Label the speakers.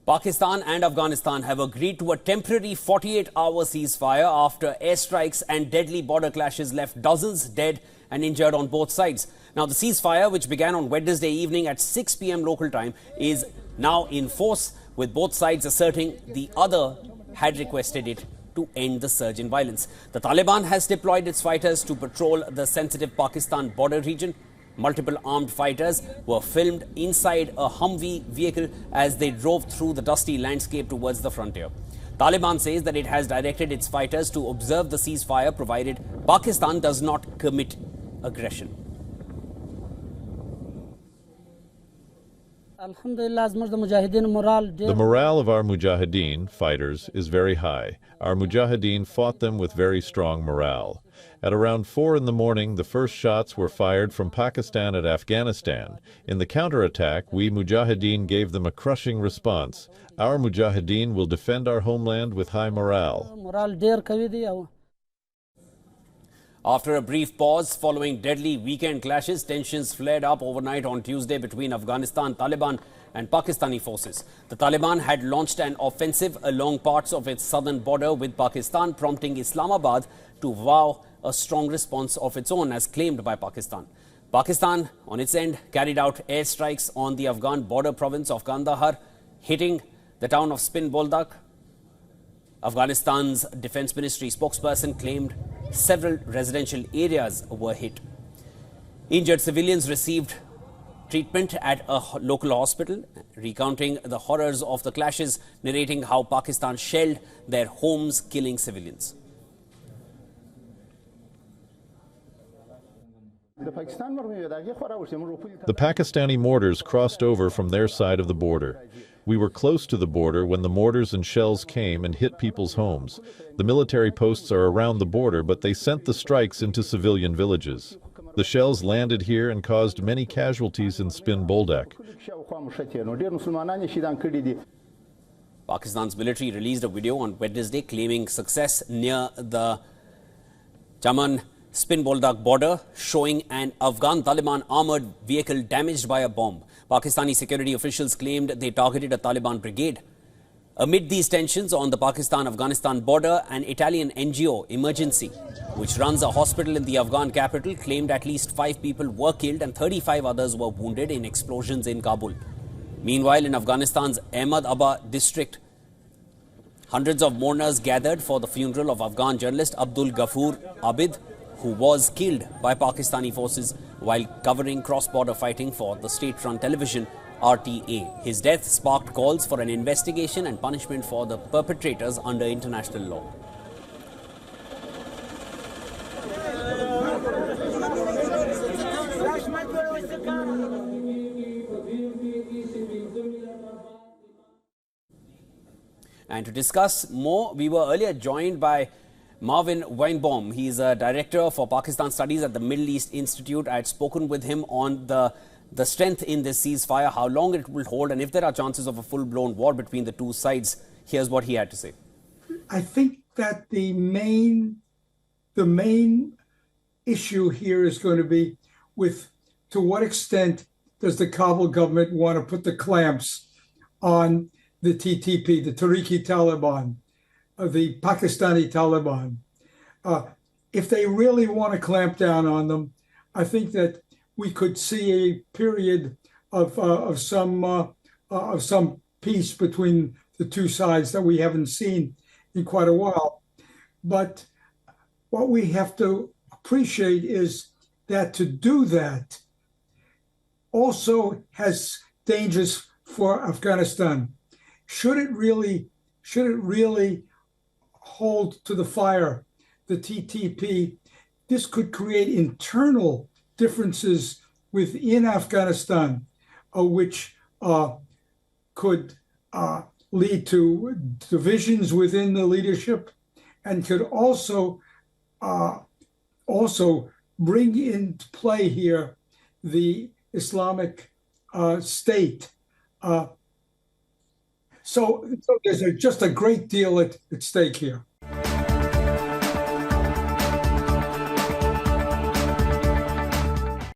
Speaker 1: Pakistan and Afghanistan have agreed to a temporary 48-hour ceasefire after airstrikes and deadly border clashes left dozens dead and injured on both sides. Now, the ceasefire, which began on Wednesday evening at 6 p.m. local time, is now in force, with both sides asserting the other had requested it to end the surge in violence. The Taliban has deployed its fighters to patrol the sensitive Pakistan border region. Multiple armed fighters were filmed inside a Humvee vehicle as they drove through the dusty landscape towards the frontier. Taliban says that it has directed its fighters to observe the ceasefire provided Pakistan does not commit aggression.
Speaker 2: The morale of our mujahideen fighters is very high. Our mujahideen fought them with very strong morale. At around 4 in the morning, the first shots were fired from Pakistan and Afghanistan. In the counterattack, we mujahideen gave them a crushing response. Our mujahideen will defend our homeland with high morale.
Speaker 1: After a brief pause following deadly weekend clashes, tensions flared up overnight on Tuesday between Afghanistan, Taliban and Pakistani forces. The Taliban had launched an offensive along parts of its southern border with Pakistan, prompting Islamabad to vow a strong response of its own, as claimed by Pakistan. Pakistan, on its end, carried out airstrikes on the Afghan border province of Kandahar, hitting the town of Spin Boldak. Afghanistan's defense ministry spokesperson claimed several residential areas were hit. Injured civilians received treatment at a local hospital, recounting the horrors of the clashes, narrating how Pakistan shelled their homes, killing civilians.
Speaker 2: The Pakistani mortars crossed over from their side of the border. We were close to the border when the mortars and shells came and hit people's homes. The military posts are around the border, but they sent the strikes into civilian villages. The shells landed here and caused many casualties in Spin Boldak.
Speaker 1: Pakistan's military released a video on Wednesday claiming success near the Chaman Spin Boldak border, showing an Afghan Taliban armored vehicle damaged by a bomb. Pakistani security officials claimed they targeted a Taliban brigade. Amid these tensions on the Pakistan-Afghanistan border, an Italian NGO, Emergency, which runs a hospital in the Afghan capital, claimed at least 5 people were killed and 35 others were wounded in explosions in Kabul. Meanwhile, in Afghanistan's Ahmedabad district, hundreds of mourners gathered for the funeral of Afghan journalist Abdul Ghafoor Abid, who was killed by Pakistani forces while covering cross-border fighting for the state-run television RTA. His death sparked calls for an investigation and punishment for the perpetrators under international law. And to discuss more, we were earlier joined by Marvin Weinbaum. He is a director for Pakistan Studies at the Middle East Institute. I had spoken with him on the strength in this ceasefire, how long it will hold, and if there are chances of a full-blown war between the two sides. Here's what he had to say.
Speaker 3: I think that the main issue here is going to be to what extent does the Kabul government want to put the clamps on the TTP, the Tehrik-e Taliban, the Pakistani Taliban. If they really want to clamp down on them, I think that we could see a period of some peace between the two sides that we haven't seen in quite a while. But what we have to appreciate is that to do that also has dangers for Afghanistan. Should it really hold to the fire, the TTP, this could create internal differences within Afghanistan, which could lead to divisions within the leadership, and could also bring into play here the Islamic State. So there's just a great deal at stake here.